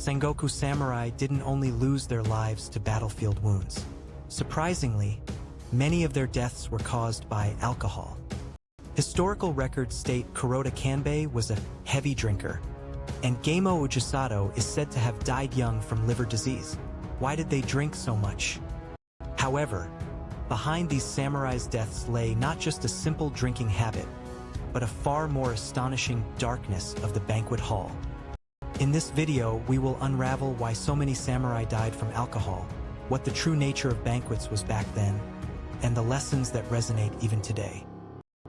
Sengoku samurai didn't only lose their lives to battlefield wounds. Surprisingly, many of their deaths were caused by alcohol. Historical records state Kuroda Kanbei was a heavy drinker, and Geimo Ujisato is said to have died young from liver disease. Why did they drink so much? However, behind these samurais' deaths lay not just a simple drinking habit, but a far more astonishing darkness of the banquet hall. In this video, we will unravel why so many samurai died from alcohol, what the true nature of banquets was back then, and the lessons that resonate even today.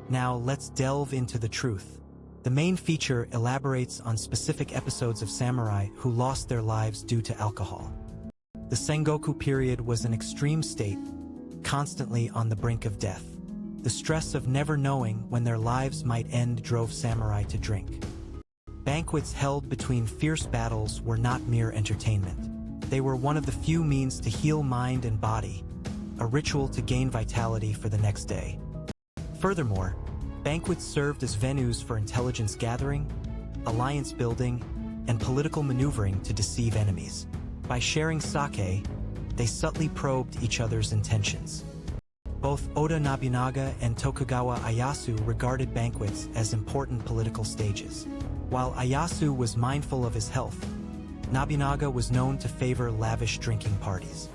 Now, let's delve into the truth. The main feature elaborates on specific episodes of samurai who lost their lives due to alcohol. The Sengoku period was an extreme state, constantly on the brink of death. The stress of never knowing when their lives might end drove samurai to drink. Banquets held between fierce battles were not mere entertainment. They were one of the few means to heal mind and body, a ritual to gain vitality for the next day. Furthermore, banquets served as venues for intelligence gathering, alliance building, and political maneuvering to deceive enemies. By sharing sake, they subtly probed each other's intentions. Both Oda Nobunaga and Tokugawa Ieyasu regarded banquets as important political stages. While Ieyasu was mindful of his health, Nobunaga was known to favor lavish drinking parties.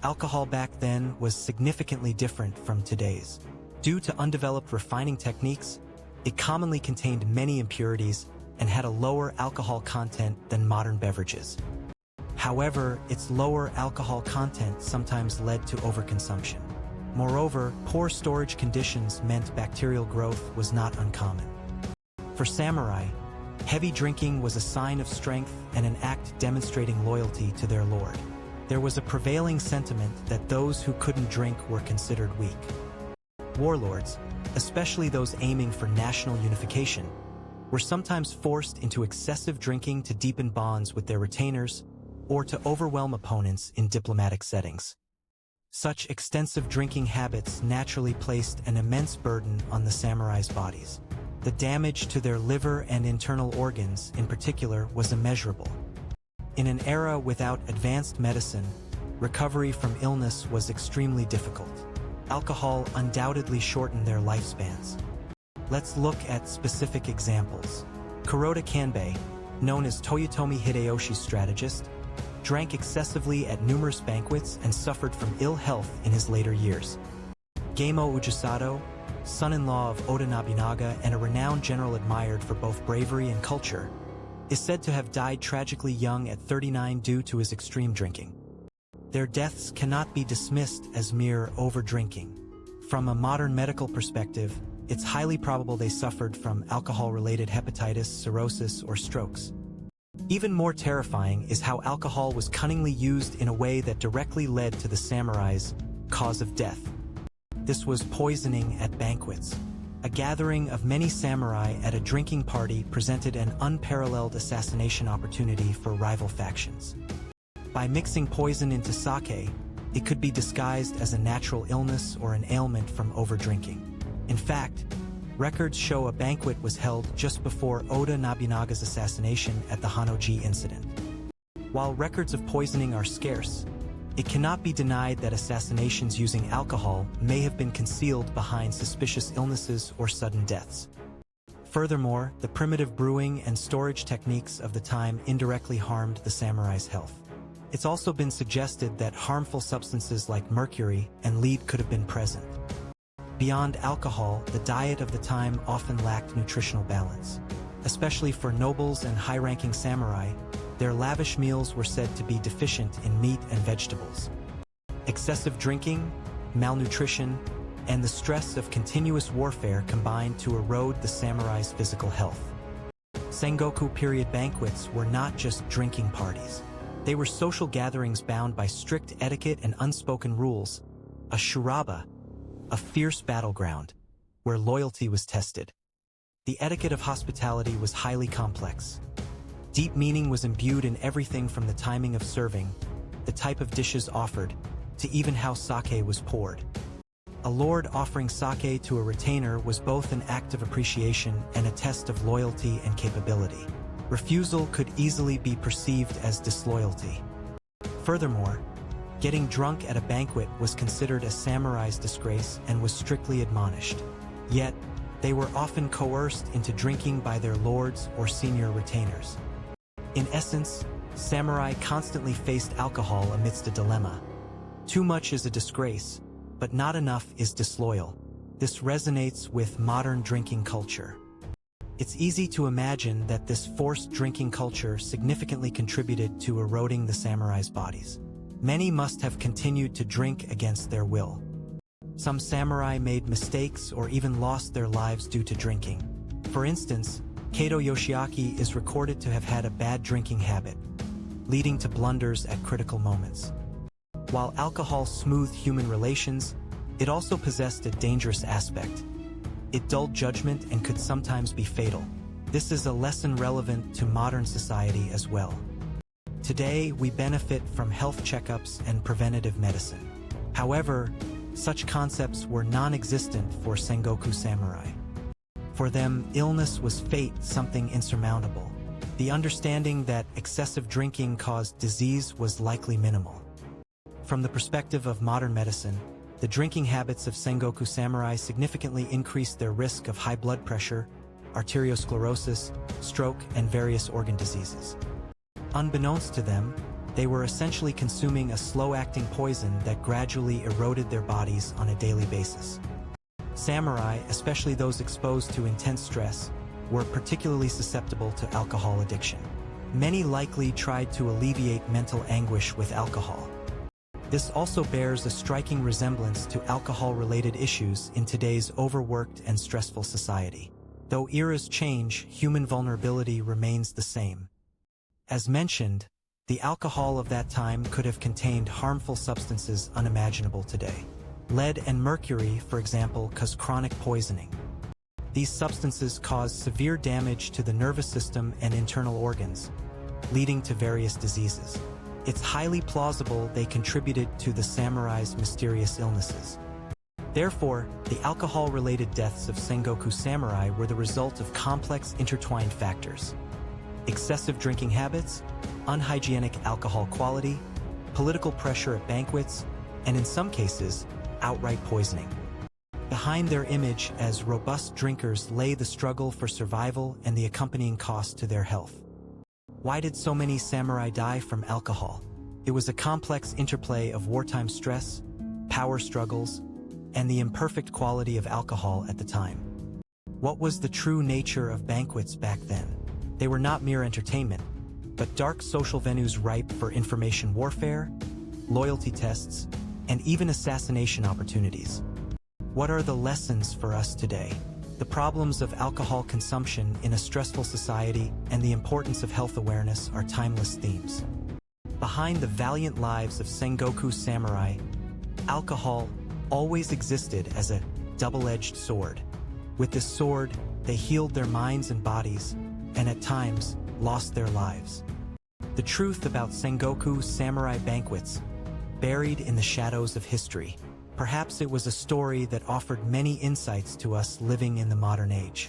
Alcohol back then was significantly different from today's. Due to undeveloped refining techniques, it commonly contained many impurities and had a lower alcohol content than modern beverages. However, its lower alcohol content sometimes led to overconsumption. Moreover, poor storage conditions meant bacterial growth was not uncommon. For samurai, heavy drinking was a sign of strength and an act demonstrating loyalty to their lord. There was a prevailing sentiment that those who couldn't drink were considered weak. Warlords, especially those aiming for national unification, were sometimes forced into excessive drinking to deepen bonds with their retainers or to overwhelm opponents in diplomatic settings. Such extensive drinking habits naturally placed an immense burden on the samurai's bodies. The damage to their liver and internal organs, in particular, was immeasurable. In an era without advanced medicine, recovery from illness was extremely difficult. Alcohol undoubtedly shortened their lifespans. Let's look at specific examples. Kuroda Kanbei, known as Toyotomi Hideyoshi's strategist, drank excessively at numerous banquets and suffered from ill health in his later years. Geimo Ujisato, son-in-law of Oda Nobunaga and a renowned general admired for both bravery and culture, is said to have died tragically young at 39 due to his extreme drinking. Their deaths cannot be dismissed as mere overdrinking. From a modern medical perspective, it's highly probable they suffered from alcohol-related hepatitis, cirrhosis, or strokes. Even more terrifying is how alcohol was cunningly used in a way that directly led to the samurai's cause of death. This was poisoning at banquets. A gathering of many samurai at a drinking party presented an unparalleled assassination opportunity for rival factions. By mixing poison into sake, it could be disguised as a natural illness or an ailment from overdrinking. In fact, records show a banquet was held just before Oda Nobunaga's assassination at the Hannoji incident. While records of poisoning are scarce, it cannot be denied that assassinations using alcohol may have been concealed behind suspicious illnesses or sudden deaths. Furthermore, the primitive brewing and storage techniques of the time indirectly harmed the samurai's health. It's also been suggested that harmful substances like mercury and lead could have been present. Beyond alcohol, the diet of the time often lacked nutritional balance. Especially for nobles and high-ranking samurai, their lavish meals were said to be deficient in meat and vegetables. Excessive drinking, malnutrition, and the stress of continuous warfare combined to erode the samurai's physical health. Sengoku period banquets were not just drinking parties. They were social gatherings bound by strict etiquette and unspoken rules, a shuraba, a fierce battleground, where loyalty was tested. The etiquette of hospitality was highly complex. Deep meaning was imbued in everything from the timing of serving, the type of dishes offered, to even how sake was poured. A lord offering sake to a retainer was both an act of appreciation and a test of loyalty and capability. Refusal could easily be perceived as disloyalty. Furthermore, getting drunk at a banquet was considered a samurai's disgrace and was strictly admonished. Yet, they were often coerced into drinking by their lords or senior retainers. In essence, samurai constantly faced alcohol amidst a dilemma. Too much is a disgrace, but not enough is disloyal. This resonates with modern drinking culture. It's easy to imagine that this forced drinking culture significantly contributed to eroding the samurais' bodies. Many must have continued to drink against their will. Some samurai made mistakes or even lost their lives due to drinking. For instance, Kato Yoshiaki is recorded to have had a bad drinking habit, leading to blunders at critical moments. While alcohol smoothed human relations, it also possessed a dangerous aspect. It dulled judgment and could sometimes be fatal. This is a lesson relevant to modern society as well. Today, we benefit from health checkups and preventative medicine. However, such concepts were non-existent for Sengoku samurai. For them, illness was fate, something insurmountable. The understanding that excessive drinking caused disease was likely minimal. From the perspective of modern medicine, the drinking habits of Sengoku samurai significantly increased their risk of high blood pressure, arteriosclerosis, stroke, and various organ diseases. Unbeknownst to them, they were essentially consuming a slow-acting poison that gradually eroded their bodies on a daily basis. Samurai, especially those exposed to intense stress, were particularly susceptible to alcohol addiction. Many likely tried to alleviate mental anguish with alcohol. This also bears a striking resemblance to alcohol-related issues in today's overworked and stressful society. Though eras change, human vulnerability remains the same. As mentioned, the alcohol of that time could have contained harmful substances unimaginable today. Lead and mercury, for example, cause chronic poisoning. These substances cause severe damage to the nervous system and internal organs, leading to various diseases. It's highly plausible they contributed to the samurai's mysterious illnesses. Therefore, the alcohol-related deaths of Sengoku samurai were the result of complex intertwined factors. Excessive drinking habits, unhygienic alcohol quality, political pressure at banquets, and in some cases, outright poisoning. Behind their image as robust drinkers lay the struggle for survival and the accompanying cost to their health. Why did so many samurai die from alcohol? It was a complex interplay of wartime stress, power struggles, and the imperfect quality of alcohol at the time. What was the true nature of banquets back then? They were not mere entertainment, but dark social venues ripe for information warfare, loyalty tests, and even assassination opportunities. What are the lessons for us today? The problems of alcohol consumption in a stressful society and the importance of health awareness are timeless themes. Behind the valiant lives of Sengoku samurai, alcohol always existed as a double-edged sword. With this sword, they healed their minds and bodies, and at times, lost their lives. The truth about Sengoku samurai banquets, buried in the shadows of history. Perhaps it was a story that offered many insights to us living in the modern age.